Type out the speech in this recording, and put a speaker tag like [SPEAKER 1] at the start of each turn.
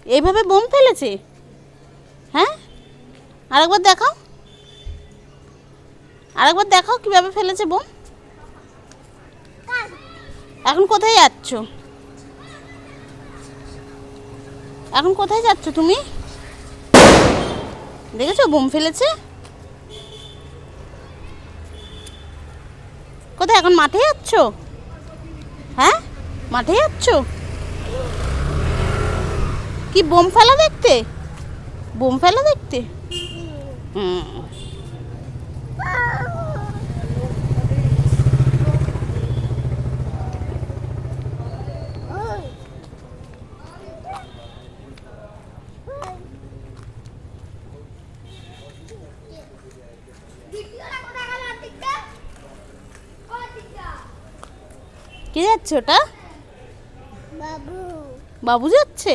[SPEAKER 1] এইভাবে বোম ফেলেছে? হ্যাঁ, আরেকবার দেখাও, আরেকবার দেখাও কিভাবে ফেলেছে বোম। এখন কোথায় যাচ্ছ? এখন কোথায় যাচ্ছ তুমি? দেখেছো বোম ফেলেছে? কোথায় এখন? মাঠে যাচ্ছ? হ্যাঁ, মাঠে যাচ্ছ? কি বোম ফেলা দেখতে? বোম ফেলা দেখতে? হুম। কে যাচ্ছে ওটা?
[SPEAKER 2] বাবু।
[SPEAKER 1] বাবু যাচ্ছে?